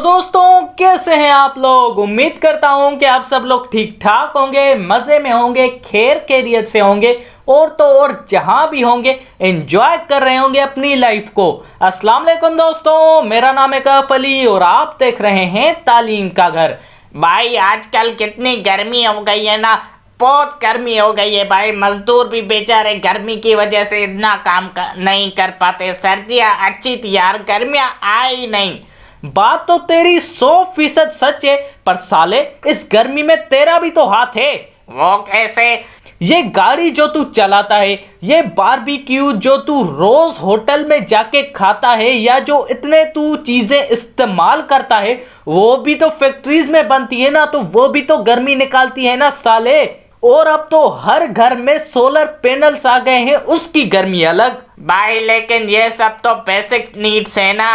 दोस्तों कैसे हैं आप लोग। उम्मीद करता हूं कि आप सब लोग ठीक ठाक होंगे, मजे में होंगे, खैर खैरियत से होंगे और तो और जहां भी होंगे एंजॉय कर रहे होंगे अपनी लाइफ को। अस्सलाम वालेकुम दोस्तों, मेरा नाम है कैफ अली और आप देख रहे हैं तालीम का घर। भाई आजकल कितनी गर्मी हो गई है ना, बहुत गर्मी हो गई है भाई। मजदूर भी बेचारे गर्मी की वजह से इतना नहीं कर पाते। सर्दियाँ अच्छी थी यार, गर्मियाँ आई नहीं। बात तो तेरी 100% सच है, पर साले इस गर्मी में तेरा भी तो हाथ है। वो कैसे? ये गाड़ी जो तू चलाता है, ये बारबेक्यू जो तू रोज होटल में जाके खाता है, या जो इतने तू चीजें इस्तेमाल करता है वो भी तो फैक्ट्रीज में बनती है ना, तो वो भी तो गर्मी निकालती है ना साले। और अब तो हर घर में सोलर पैनल्स आ गए हैं, उसकी गर्मी अलग। भाई लेकिन ये सब तो बेसिक नीड्स है ना।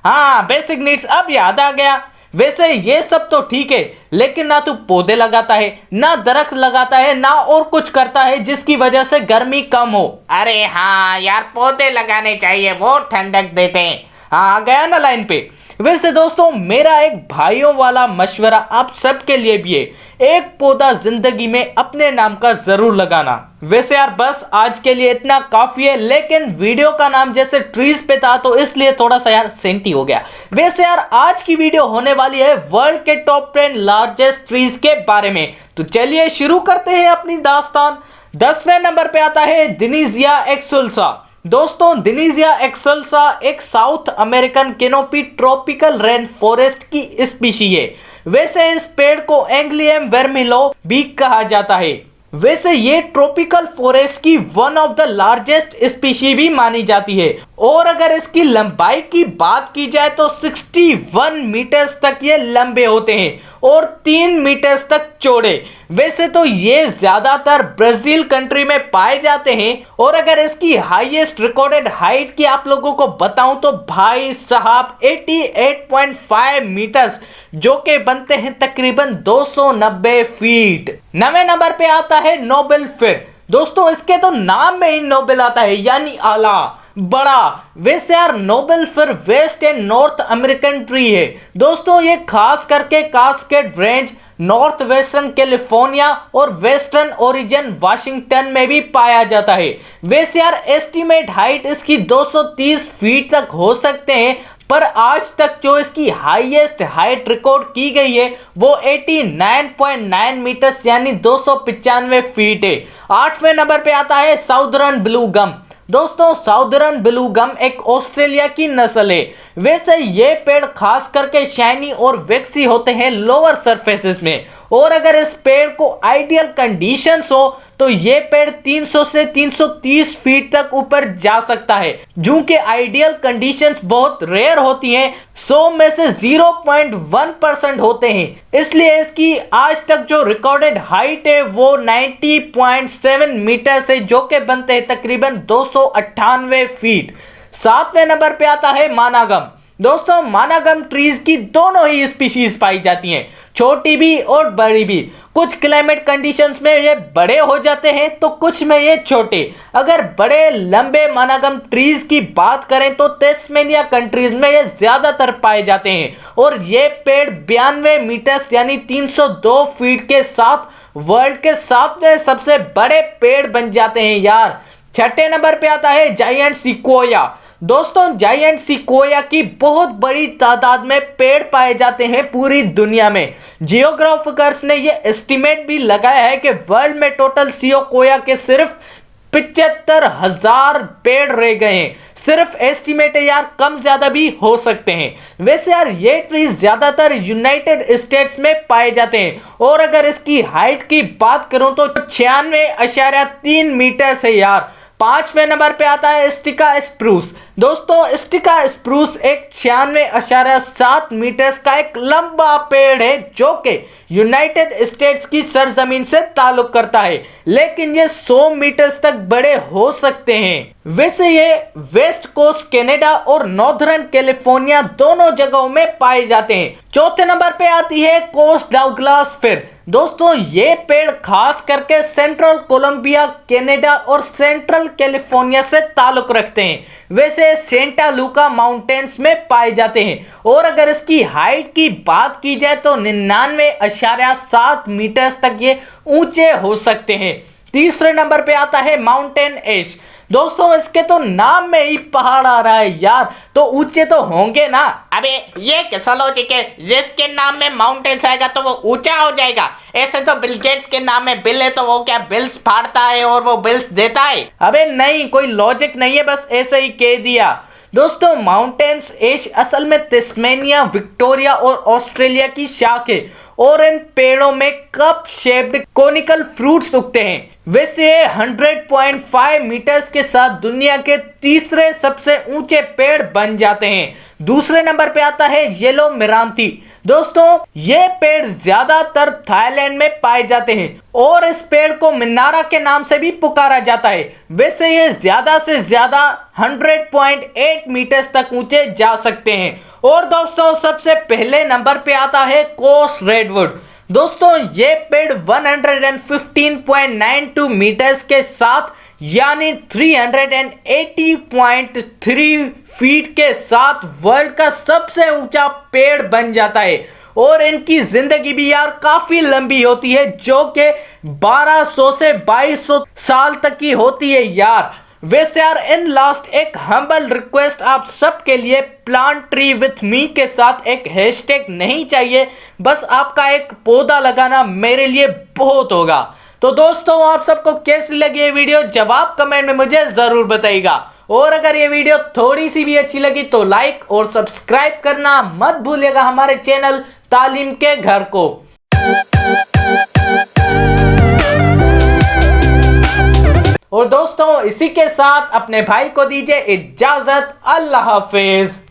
हाँ, बेसिक नीड्स, अब याद आ गया। वैसे ये सब तो ठीक है, लेकिन ना तू पौधे लगाता है, ना दरख्त लगाता है, ना और कुछ करता है जिसकी वजह से गर्मी कम हो। अरे हाँ यार, पौधे लगाने चाहिए, वो ठंडक देते हैं। हाँ, गया ना लाइन पे। वैसे दोस्तों, मेरा एक भाइयों वाला मशवरा आप सबके लिए भी है, एक पौधा जिंदगी में अपने नाम का जरूर लगाना। वैसे यार बस आज के लिए इतना काफी है, लेकिन वीडियो का नाम जैसे ट्रीज पे था तो इसलिए थोड़ा सा यार सेंटी हो गया। वैसे यार आज की वीडियो होने वाली है वर्ल्ड के टॉप 10 लार्जेस्ट ट्रीज के बारे में, तो चलिए शुरू करते हैं अपनी दास्तान। 10वें नंबर पे आता है दिनीजिया एक्सुल्सा। दोस्तों, दिनीजिया एक्सल्सा एक south American canopy tropical rain forest की स्पीशी है। वैसे इस पेड़ को एंग्लियम वर्मिलो भी कहा जाता है। वैसे ये ट्रॉपिकल फॉरेस्ट की one of the largest species भी मानी जाती है, और अगर इसकी लंबाई की बात की जाए तो 61 मीटर्स तक ये लंबे होते हैं और 3 मीटर्स तक चौड़े। वैसे तो ये ज्यादातर ब्राजील कंट्री में पाए जाते हैं, और अगर इसकी हाईएस्ट रिकॉर्डेड हाइट की आप लोगों को बताऊं तो भाई साहब 88.5 मीटर्स, जो के बनते हैं तकरीबन 290 फीट। 9वें नंबर पे आता है नोबेल फिर। दोस्तों, इसके तो नाम में ही नोबेल आता है, यानी आला, बड़ा। वैसे यार noble fir west and north American tree है। दोस्तों, ये खास करके cascade range, north western California और वेस्टर्न ओरिजिन वाशिंगटन में भी पाया जाता है। वैसे यार एस्टीमेट हाइट इसकी 230 फीट तक हो सकते हैं, पर आज तक जो इसकी हाईएस्ट हाइट रिकॉर्ड की गई है वो 89.9 मीटर्स यानी 295 फीट है। 8वें नंबर पे आता है साउदर्न ब्लू गम। दोस्तों, साउदर्न ब्लू गम एक ऑस्ट्रेलिया की नस्ल है। वैसे ये पेड़ खास करके शाइनी और वैक्सी होते हैं लोअर सरफेसेस में, और अगर इस पेड़ को आइडियल कंडीशंस हो तो ये पेड़ 300 से 330 फीट तक ऊपर जा सकता है। जो कि आइडियल कंडीशंस बहुत रेयर होती हैं, 100 में से 0.1% होते हैं। इसलिए इसकी आज तक जो रिकॉर्डेड हाइट है वो 90.7 मीटर से, जो के बनते हैं तकरीबन 298 फीट। 7वें नंबर पे आता है मानागम। दोस्तों, मानागम ट्रीज की दोनों ही स्पीशीज पाई जाती हैं, छोटी भी और बड़ी भी। कुछ क्लाइमेट कंडीशंस में ये बड़े हो जाते हैं तो कुछ में ये छोटे। अगर बड़े लंबे मानागम ट्रीज की बात करें तो तस्मेनिया कंट्रीज में ये ज्यादातर पाए जाते हैं, और ये पेड़ 92 मीटर्स यानी 302 फीट के साथ वर्ल्ड के 7वें सबसे बड़े पेड़ बन जाते हैं यार। 6ठे नंबर पे आता है जायंट सिक्वोया। दोस्तों, जायंट सिक्वोया की बहुत बड़ी तादाद में पेड़ पाए जाते हैं पूरी दुनिया में। जियोग्राफर्स ने ये एस्टिमेट भी लगाया है कि वर्ल्ड में टोटल सिक्वोया के सिर्फ 75,000 पेड़ रह गए हैं। सिर्फ एस्टिमेट है यार, कम ज्यादा भी हो सकते हैं। वैसे यार ये ट्रीज ज्यादातर यूनाइटेड स्टेट्स में पाए जाते हैं, और अगर इसकी हाइट की बात करूं तो 96.3 मीटर है यार। 5वें नंबर पे आता है स्टिका स्प्रूस। दोस्तों, स्टिका स्प्रूस एक 96.7 मीटर्स का एक लंबा पेड़ है, जो कि यूनाइटेड स्टेट्स की सरजमीन से ताल्लुक करता है, लेकिन ये 100 मीटर्स तक बड़े हो सकते हैं। वैसे ये वेस्ट कोस्ट कनाडा और नॉर्दर्न कैलिफोर्निया दोनों जगहों में पाए जाते हैं। चौथे नंबर पे आती है कोस डाउगलास फिर। दोस्तों ये पेड़ खास करके सेंट्रल कोलंबिया, कनाडा और सेंट्रल कैलिफोर्निया से ताल्लुक रखते हैं। वैसे सेंटा लूका माउंटेन्स में पाए जाते हैं और अगर इसकी हाइट की बात की जाए तो 99.7 मीटर तक ये ऊंचे हो सकते हैं। तीसरे नंबर पे आता है माउंटेन एश। दोस्तों इसके तो नाम में ही पहाड़ आ रहा है यार, तो ऊंचे तो होंगे ना। अबे ये कैसा लॉजिक है, जिसके नाम में माउंटेन्स आएगा तो वो ऊंचा हो जाएगा। ऐसे तो बिल गेट्स के नाम में बिल है तो वो क्या बिल्स फाड़ता है और वो बिल्स देता है। अबे नहीं, कोई लॉजिक नहीं है, बस ऐसे ही कह दिया। दोस्तों माउंटेन्स एश असल में तस्मेनिया, विक्टोरिया और ऑस्ट्रेलिया की शाख है और इन पेड़ों में कप शेप्ड कोनिकल फ्रूट्स उगते हैं। वैसे 100.5 मीटर्स के साथ दुनिया के तीसरे सबसे ऊंचे पेड़ बन जाते हैं। दूसरे नंबर पे आता है येलो मिरांथी। दोस्तों ये पेड़ ज्यादातर थाईलैंड में पाए जाते हैं और इस पेड़ को मिनारा के नाम से भी पुकारा जाता है। वैसे ये ज्यादा से ज्यादा 100.8 मीटर्स तक ऊंचे जा सकते हैं। और दोस्तों सबसे पहले नंबर पे आता है कोस रेडवुड। दोस्तों ये पेड़ 115.92 मीटर्स के साथ यानी 380.3 फीट के साथ वर्ल्ड का सबसे ऊंचा पेड़ बन जाता है और इनकी जिंदगी भी यार काफी लंबी होती है, जो कि 1200 से 2200 साल तक की होती है यार। वैसे यार इन लास्ट एक हम्बल रिक्वेस्ट आप सबके लिए, प्लांट ट्री विथ मी के साथ एक हैशटैग नहीं चाहिए, बस आपका एक पौधा लगाना मेरे लिए बहुत होगा। तो दोस्तों आप सबको कैसी लगी ये वीडियो, जवाब कमेंट में मुझे जरूर बताइएगा। और अगर ये वीडियो थोड़ी सी भी अच्छी लगी तो लाइक और सब्सक्राइब करना मत भूलिएगा हमारे चैनल तालीम के घर को। और दोस्तों इसी के साथ अपने भाई को दीजिए इजाजत। अल्लाह हाफिज।